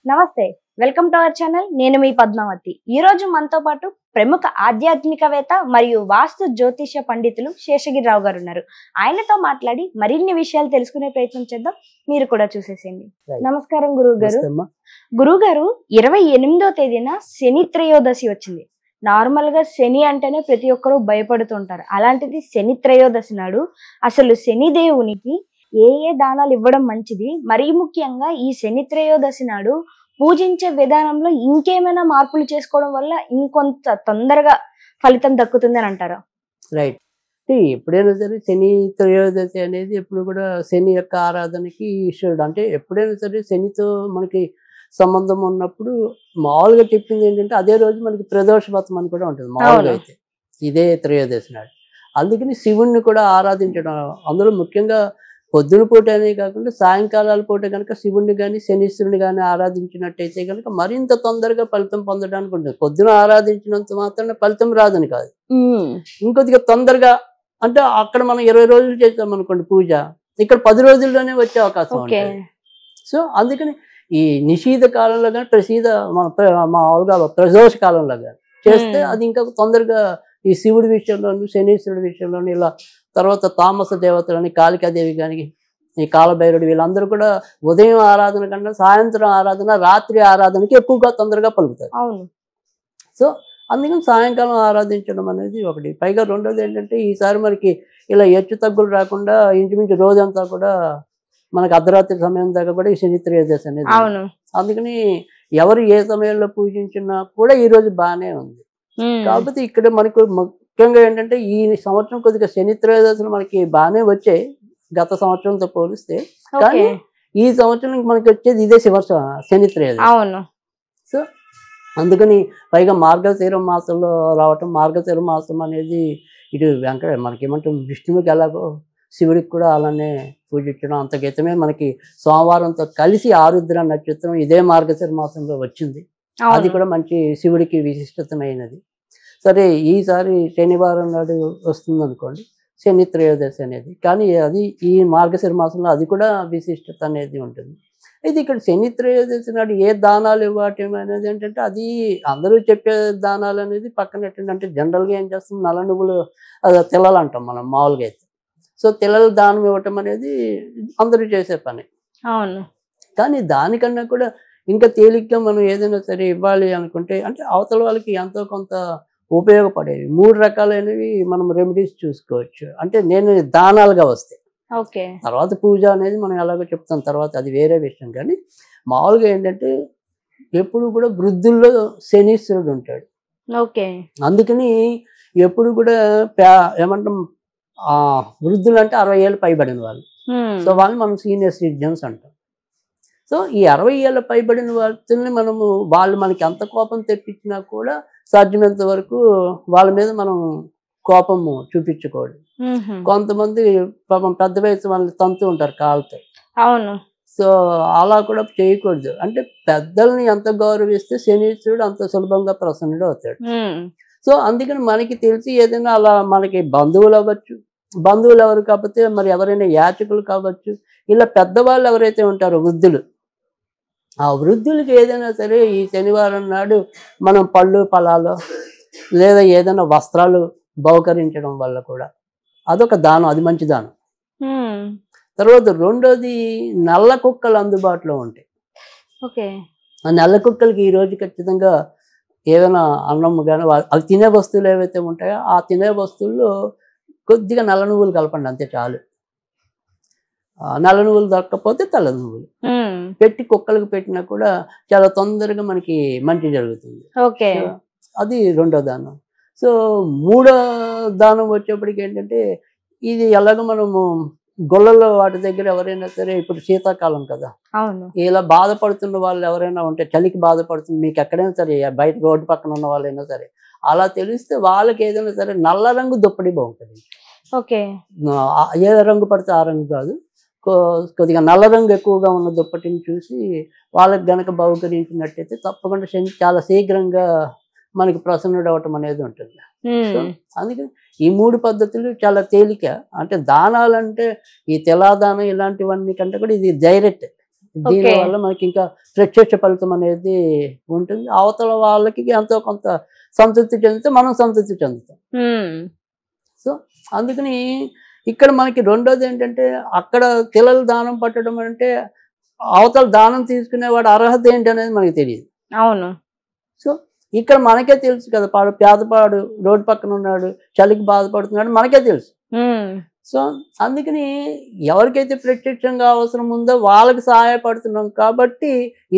నమస్తే, welcome to our channel. నేను మీ పద్మావతి. ఈ రోజు మనతో పాటు ప్రముఖ ఆధ్యాత్మికవేత్త మరియు వాస్తు జ్యోతిష పండితులు శేషగిరిరావు గారు ఉన్నారు. ఆయనతో మాట్లాడి మరిన్ని విషయాలు తెలుసుకునే ప్రయత్నం చేద్దాం. మీరు కూడా చూసేసేయండి. నమస్కారం గురువు గారు. గురువు గారు, 28వ తేదీన శని త్రయోదశి వచ్చింది. నార్మల్ గా శని అంటేనే ప్రతి ఒక్కరూ భయపడుతుంటారు. అలాంటిది శని త్రయోదశి నాడు అసలు శని దేవునికి ఏ దానాలు ఇవ్వడం మంచిది, మరీ ముఖ్యంగా ఈ శని త్రయోదశి నాడు పూజించే విధానంలో ఇంకేమైనా మార్పులు చేసుకోవడం వల్ల ఇంకొంత తొందరగా ఫలితం దక్కుతుంది అని అంటారా? రైట్. ఎప్పుడైనా సరే శని త్రయోదశి అనేది ఎప్పుడు కూడా శని యొక్క ఆరాధనకి ఈశ్వరుడు, అంటే ఎప్పుడైనా సరే శనితో మనకి సంబంధం ఉన్నప్పుడు మామూలుగా చెప్పింది ఏంటంటే అదే రోజు మనకి ప్రదోష వ్రతం అని కూడా ఉంటుంది మామూలుగా అయితే, ఇదే త్రయోదశి నాడు. అందుకని శివుణ్ణి కూడా ఆరాధించడం, అందులో ముఖ్యంగా పొద్దున పూట అనే కాకుండా సాయంకాలాల పూట కనుక శివుణ్ణి కానీ శనీశ్వరుని కానీ ఆరాధించినట్టయితే కనుక మరింత తొందరగా ఫలితం పొందడానికి ఉంటుంది. పొద్దున ఆరాధించినంత మాత్రాన ఫలితం రాదని కాదు, ఇంకొద్దిగా తొందరగా, అంటే అక్కడ మనం 20 రోజులు చేసాం అనుకోండి పూజ, ఇక్కడ 10 రోజుల్లోనే వచ్చే అవకాశం ఉంటుంది. సో అందుకని ఈ నిషీధ కాలంలో కానీ మామూలుగా ప్రదోష కాలంలో కానీ చేస్తే అది ఇంకా తొందరగా ఈ శివుడి విషయంలోను శనీశ్వరుడి విషయంలోను, ఇలా తర్వాత తామస దేవతలని కాళికాదేవి కానీ ఈ కాలభైరుడు వీళ్ళందరూ కూడా ఉదయం ఆరాధన కన్నా సాయంత్రం ఆరాధన రాత్రి ఆరాధనకి ఎక్కువగా తొందరగా పలుకుతారు. సో అందుకని సాయంకాలం ఆరాధించడం అనేది ఒకటి. పైగా రెండోది ఏంటంటే ఈసారి మనకి ఇలా హెచ్చు తగ్గులు రాకుండా ఇంచుమించు రోజంతా కూడా మనకి అర్ధరాత్రి సమయం దాకా కూడా ఈ శని త్రయోదశి అనేది. అందుకని ఎవరు ఏ సమయంలో పూజించినా కూడా ఈ రోజు బాగానే ఉంది. కాకపోతే ఇక్కడ మనకు ముఖ్యంగా ఏంటంటే ఈ సంవత్సరం కొద్దిగా శని త్రయోదశులు మనకి బాగానే వచ్చాయి గత సంవత్సరంతో పోలిస్తే, కానీ ఈ సంవత్సరం మనకి వచ్చేది ఇదే శని త్రయోదశి. సో అందుకని పైగా మార్గశిర మాసంలో రావటం, మార్గశిర మాసం అనేది ఇటు మనకి ఏమంటాం విష్ణువుకి ఎలాగో శివుడికి కూడా అలానే పూజించడం, అంతగీతమే మనకి సోమవారంతో కలిసి ఆరుద్ర నక్షత్రం ఇదే మార్గశిర మాసంలో వచ్చింది. అది కూడా మంచి శివుడికి విశిష్టతమైనది. సరే ఈసారి శనివారం నాడు వస్తుంది అనుకోండి శని త్రయోదశి అనేది, కానీ అది ఈ మార్గశిర మాసంలో అది కూడా విశిష్టత అనేది ఉంటుంది. అయితే ఇక్కడ శని త్రయోదశి నాడు ఏ దానాలు ఇవ్వటం అనేది ఏంటంటే అది అందరూ చెప్పే దానాలు అనేది పక్కన ఏంటంటే జనరల్గా ఏం చేస్తాం, నల్ల నువ్వులు తెల్లలు అంటాం మనం మామూలుగా అయితే. సో తెల్లల దానం ఇవ్వటం అనేది అందరూ చేసే పని. కానీ దానికన్నా కూడా ఇంకా తేలిగ్గా మనం ఏదైనా సరే ఇవ్వాలి అనుకుంటే, అంటే అవతల వాళ్ళకి ఎంతో కొంత ఉపయోగపడేవి 3 రకాలైనవి మనం రెమెడీస్ చూసుకోవచ్చు. అంటే నేను దానాలుగా వస్తాయి, తర్వాత పూజ అనేది మనం ఎలాగో చెప్తాం తర్వాత, అది వేరే విషయం. కానీ మామూలుగా ఏంటంటే ఎప్పుడు కూడా వృద్ధుల్లో శనీశ్వరుడు ఉంటాడు. అందుకని ఎప్పుడు కూడా ఏమంటాం వృద్ధులు అంటే 60 ఏళ్ళు పైబడిన వాళ్ళు. సో వాళ్ళు మనం సీనియర్ సిటిజన్స్ అంటాం. సో ఈ 60 ఏళ్ళ పైబడిన వాళ్ళని మనము, వాళ్ళు మనకి ఎంత కోపం తెప్పించినా కూడా సాధ్యమైనంత వరకు వాళ్ళ మీద మనం కోపము చూపించకూడదు. కొంతమంది పాపం పెద్ద వయసు వాళ్ళని తంతూ ఉంటారు కాళ్ళతో. సో అలా కూడా చేయకూడదు. అంటే పెద్దల్ని ఎంత గౌరవిస్తే శనీశ్వరుడు అంత సులభంగా ప్రసన్నుడు అవుతాడు. సో అందుకని మనకి తెలిసి ఏదైనా అలా మనకి బంధువులు అవ్వచ్చు, బంధువులు ఎవరు కాకపోతే మరి ఎవరైనా యాచకులు కావచ్చు, ఇలా పెద్దవాళ్ళు ఎవరైతే ఉంటారో వృద్ధులు, ఆ వృద్ధులకి ఏదైనా సరే ఈ శనివారం నాడు మనం పళ్ళు ఫలాలు లేదా ఏదైనా వస్త్రాలు బహుకరించడం వల్ల కూడా అదొక దానం, అది మంచి దానం. తర్వాత రెండోది నల్ల కుక్కలు అందుబాటులో ఉంటాయి. ఆ నల్ల కుక్కలకి ఈరోజు ఖచ్చితంగా ఏదైనా అన్నం కానీ అవి తినే వస్తువులు ఏవైతే ఉంటాయో ఆ తినే వస్తువుల్లో కొద్దిగా నల్ల నువ్వులు కలపండి, అంతే చాలు. నల్ల నువ్వులు దొరకకపోతే తెల్ల నువ్వులు పెట్టి కుక్కలకు పెట్టినా కూడా చాలా తొందరగా మనకి మంచి జరుగుతుంది. అది రెండో దానం. సో మూడో దానం వచ్చేప్పటికి ఏంటంటే ఇది ఎలాగో మనము గొల్లల వాటి దగ్గర ఎవరైనా సరే, ఇప్పుడు శీతాకాలం కదా, ఇలా బాధపడుతున్న వాళ్ళు ఎవరైనా ఉంటే, చలికి బాధపడుతుంది మీకు ఎక్కడైనా సరే, బయట రోడ్డు పక్కన ఉన్న వాళ్ళైనా సరే, అలా తెలిస్తే వాళ్ళకి ఏదైనా సరే నల్ల రంగు దుప్పటి బాగుంటుంది. ఏ రంగు పడితే ఆ రంగు కాదు, కొద్దిగా నల్ల రంగు ఎక్కువగా ఉన్న దుప్పటిని చూసి వాళ్ళకి గనక బహుకరించినట్టయితే తప్పకుండా శని చాలా శీఘ్రంగా మనకి ప్రసన్నుడు అవటం అనేది ఉంటుంది. అందుకని ఈ 3 పద్ధతులు చాలా తేలిక. అంటే దానాలంటే ఈ తెలాదానం ఇలాంటివన్నీ కంటే కూడా ఇది డైరెక్ట్ దీనివల్ల మనకి ఇంకా ప్రత్యక్ష ఫలితం అనేది ఉంటుంది. అవతల వాళ్ళకి ఎంతో కొంత సంతృప్తి చెందితే మనం సంతృప్తి చెందుతాం. సో అందుకని ఇక్కడ మనకి రెండోది ఏంటంటే, అక్కడ పిల్లలు దానం పట్టడం అంటే అవతల దానం తీసుకునేవాడు అర్హత ఏంటి అనేది మనకి తెలియదు. అవును. సో ఇక్కడ మనకే తెలుసు కదా, పేదపాడు రోడ్డు పక్కన ఉన్నాడు, చలికి బాధపడుతున్నాడు, మనకే తెలుసు. సో అందుకని ఎవరికైతే ప్రత్యక్షంగా అవసరం ఉందో వాళ్ళకి సహాయపడుతున్నాం కాబట్టి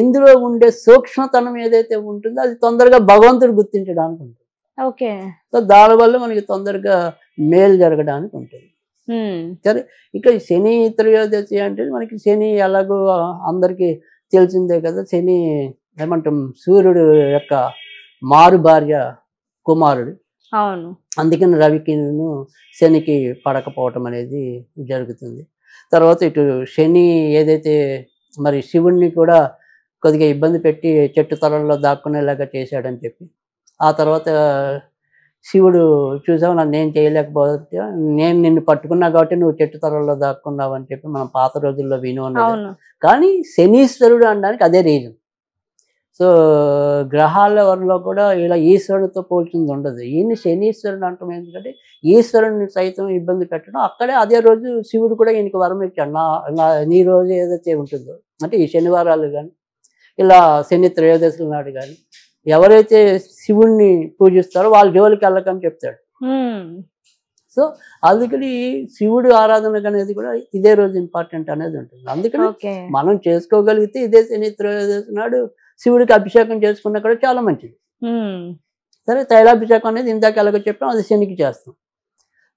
ఇందులో ఉండే సూక్ష్మతనం ఏదైతే ఉంటుందో అది తొందరగా భగవంతుడు గుర్తించడానికి ఉంటుంది. ఓకే. సో దానివల్ల మనకి తొందరగా మేలు జరగడానికి ఉంటుంది. సరే, ఇక శని త్రయోదశి అంటే మనకి శని ఎలాగో అందరికీ తెలిసిందే కదా. శని ఏమంటాం, సూర్యుడు యొక్క మారు భార్య కుమారుడు. అవును. అందుకని రవికి శనికి పడకపోవటం అనేది జరుగుతుంది. తర్వాత ఇటు శని ఏదైతే మరి శివుణ్ణి కూడా కొద్దిగా ఇబ్బంది పెట్టి చెట్టు తలల్లో దాక్కునేలాగా చేశాడని చెప్పి, ఆ తర్వాత శివుడు చూసావు నన్ను ఏం చేయలేకపోతే, నేను నిన్ను పట్టుకున్నా కాబట్టి నువ్వు చెట్టు తలల్లో దాక్కున్నావు అని చెప్పి మనం పాత రోజుల్లో విని ఉన్నది. కానీ శనీశ్వరుడు అనడానికి అదే రీజన్. సో గ్రహాల వరలో కూడా ఇలా ఈశ్వరుడితో పోల్చింది ఉండదు. ఈయన్ని శనీశ్వరుడు అంటాం ఎందుకంటే ఈశ్వరుడిని సైతం ఇబ్బంది పెట్టడం. అక్కడే అదే రోజు శివుడు కూడా ఈయనకి వరం ఇచ్చాడు, నీ రోజు ఏదైతే ఉంటుందో అంటే ఈ శనివారాలు కానీ ఇలా శని త్రయోదశుల నాడు కానీ ఎవరైతే శివుణ్ణి పూజిస్తారో వాళ్ళ జోలికి వెళ్ళకని చెప్తాడు. సో అందుకని శివుడు ఆరాధన అనేది కూడా ఇదే రోజు ఇంపార్టెంట్ అనేది ఉంటుంది. అందుకని మనం చేసుకోగలిగితే ఇదే శని త్రయోదశి నాడు శివుడికి అభిషేకం చేసుకున్నా కూడా చాలా మంచిది. సరే, తైలాభిషేకం అనేది ఇందాక ఎలాగో చెప్పాం, అది శనికి చేస్తాం.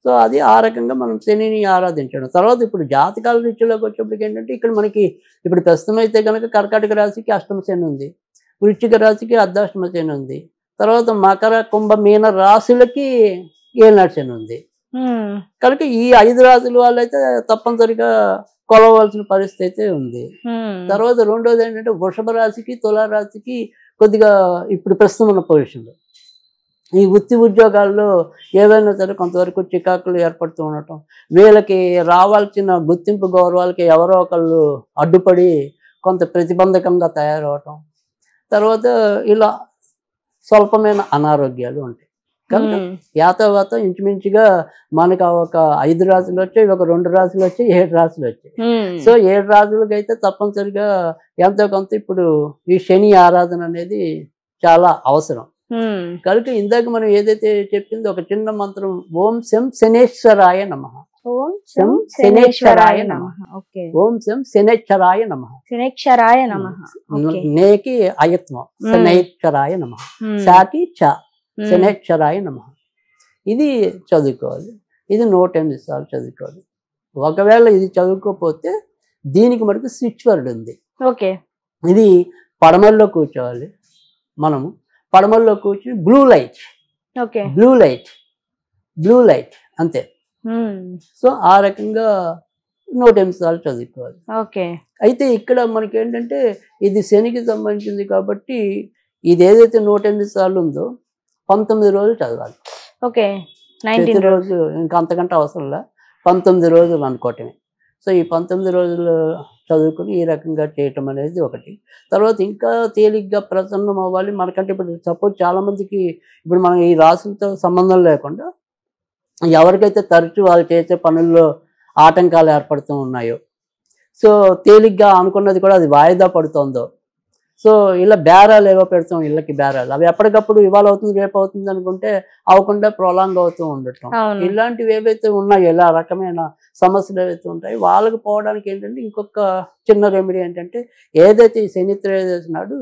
సో అది ఆ రకంగా మనం శనిని ఆరాధించడం. తర్వాత ఇప్పుడు జాతకాల రీత్యాలోకి వచ్చేప్పటికి ఏంటంటే, ఇక్కడ మనకి ఇప్పుడు ప్రస్తుతం అయితే కనుక కర్కాటక రాశికి అష్టమ శని ఉంది, వృశ్చిక రాశికి అర్ధాష్టమ శని ఉంది, తర్వాత మకర కుంభ మీన రాశులకి ఏలినాటి శని ఉంది. కనుక ఈ 5 రాశుల వాళ్ళైతే తప్పనిసరిగా కొలవలసిన పరిస్థితి అయితే ఉంది. తర్వాత రెండోది ఏంటంటే వృషభ రాశికి తులారాశికి కొద్దిగా ఇప్పుడు ప్రస్తుతం ఉన్న పొజిషన్లో ఈ వృత్తి ఉద్యోగాల్లో ఏవైనా సరే కొంతవరకు చికాకులు ఏర్పడుతూ ఉండటం, వీళ్ళకి రావాల్సిన గుర్తింపు గౌరవాలకి ఎవరో ఒకళ్ళు అడ్డుపడి కొంత ప్రతిబంధకంగా తయారవటం, తర్వాత ఇలా స్వల్పమైన అనారోగ్యాలు ఉంటాయి. కనుక యాతావాత ఇంచుమించుగా మనకు ఒక 5 రాశులు వచ్చాయి, ఒక 2 రాశులు వచ్చాయి, 7 రాశులు వచ్చాయి. సో 7 రాశులకి అయితే తప్పనిసరిగా ఎంతో కొంత ఇప్పుడు ఈ శని ఆరాధన అనేది చాలా అవసరం. కనుక ఇందాక మనం ఏదైతే చెప్పిందో ఒక చిన్న మంత్రం, ఓం శం శనేశ్వరాయ నమః, ఓం శం శనేశ్వరాయ నమః, ఓం శం శనేశ్వరాయ నమః, శనేశ్వరాయ నమః, నేకి అయత్వం శనేశ్వరాయ నమః, సాకి చ శనేశ్వరాయ నమః. ఇది చదువుకోవాలి. ఇది 108 సార్లు చదువుకోవాలి. ఒకవేళ ఇది చదువుకోకపోతే దీనికి మనకు స్విచ్ వర్డ్ ఉంది. ఇది పడమల్లో కూర్చోవాలి. మనము పడమల్లో కూర్చుని blue light, blue light, blue light అంతే. సో ఆ రకంగా 108 సార్లు చదువుకోవాలి. అయితే ఇక్కడ మనకి ఏంటంటే ఇది శనికి సంబంధించింది కాబట్టి ఇది ఏదైతే 108 సార్లు ఉందో 19 రోజులు చదవాలి. రోజు ఇంకా అంతకంటే అవసరంలా 19 రోజులు అనుకోవటమే. సో ఈ 19 రోజులు చదువుకుని ఈ రకంగా చేయటం అనేది ఒకటి. తర్వాత ఇంకా తేలిగ్గా ప్రసన్నం అవ్వాలి మనకంటే. ఇప్పుడు సపోజ్ చాలామందికి ఇప్పుడు మనం ఈ రాశులతో సంబంధం లేకుండా ఎవరికైతే తరచు వాళ్ళు చేసే పనుల్లో ఆటంకాలు ఏర్పడుతూ ఉన్నాయో, సో తేలిగ్గా అనుకున్నది కూడా అది వాయిదా పడుతుందో, సో ఇలా బేరాలు ఏవో పెడతాం, ఇళ్ళకి బేరాలు, అవి ఎప్పటికప్పుడు ఇవాళ అవుతుంది రేపు అవుతుంది అనుకుంటే అవ్వకుండా ప్రొలాంగ్ అవుతూ ఉండటం, ఇలాంటివి ఏవైతే ఉన్నాయో ఇలా రకమైన సమస్యలు ఏవైతే ఉంటాయో వాళ్ళకి పోవడానికి ఏంటంటే ఇంకొక చిన్న రెమెడీ ఏంటంటే, ఏదైతే ఈ శని త్రయోదశి నాడు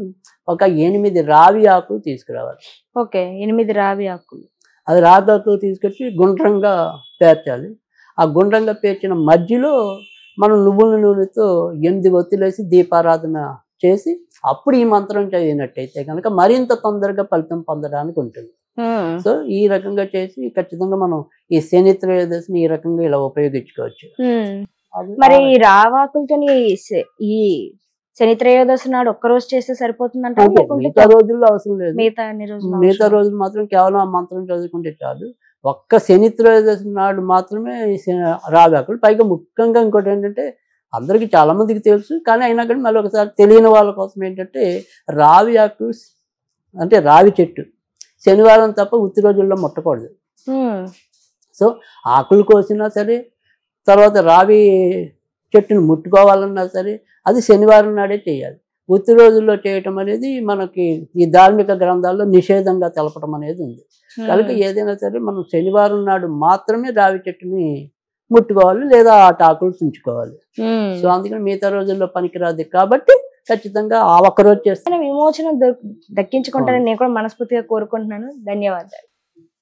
ఒక 8 రావి ఆకులు తీసుకురావాలి. 8 రావి ఆకులు, అది రావి ఆకులు తీసుకొచ్చి గుండ్రంగా పేర్చాలి. ఆ గుండ్రంగా పేర్చిన మధ్యలో మనం నువ్వుల నూనెతో 8 ఒత్తులేసి దీపారాధన చేసి అప్పుడు ఈ మంత్రం చదివినట్టయితే కనుక మరింత తొందరగా ఫలితం పొందడానికి ఉంటుంది. సో ఈ రకంగా చేసి ఖచ్చితంగా మనం ఈ శని త్రయోదశిని ఈ రకంగా ఇలా ఉపయోగించుకోవచ్చు. మరి రావాకులతో ఈ శని త్రయోదశి నాడు ఒక్కరోజు చేస్తే సరిపోతుందంటే మిగతా రోజుల్లో అవసరం లేదు. మిగతా రోజులు మాత్రం కేవలం ఆ మంత్రం చదువుకుంటే చాలు. ఒక్క శని త్రయోదశి నాడు మాత్రమే రావాకులు. పైగా ముఖ్యంగా ఇంకోటి ఏంటంటే అందరికీ చాలా మందికి తెలుసు, కానీ అయినా కానీ మళ్ళీ ఒకసారి తెలియని వాళ్ళ కోసం ఏంటంటే రావి ఆకు అంటే రావి చెట్టు శనివారం తప్ప ఉత్తి రోజుల్లో ముట్టకూడదు. సో ఆకులు కోసినా సరే, తర్వాత రావి చెట్టును ముట్టుకోవాలన్నా సరే అది శనివారం నాడే చేయాలి. ఉత్తి రోజుల్లో చేయటం అనేది మనకి ఈ ధార్మిక గ్రంథాల్లో నిషేధంగా తెలపడం అనేది ఉంది. కనుక ఏదైనా సరే మనం శనివారం నాడు మాత్రమే రావి చెట్టుని ముట్టుకోవాలి, లేదా ఆ ఆకులు తుంచుకోవాలి. సో అందుకని మిగతా రోజుల్లో పనికిరాదు కాబట్టి ఖచ్చితంగా ఆ ఒక్కరోజు చేస్తే విమోచనం దక్కించుకుంటానని నేను కూడా మనస్ఫూర్తిగా కోరుకుంటున్నాను. ధన్యవాదాలు.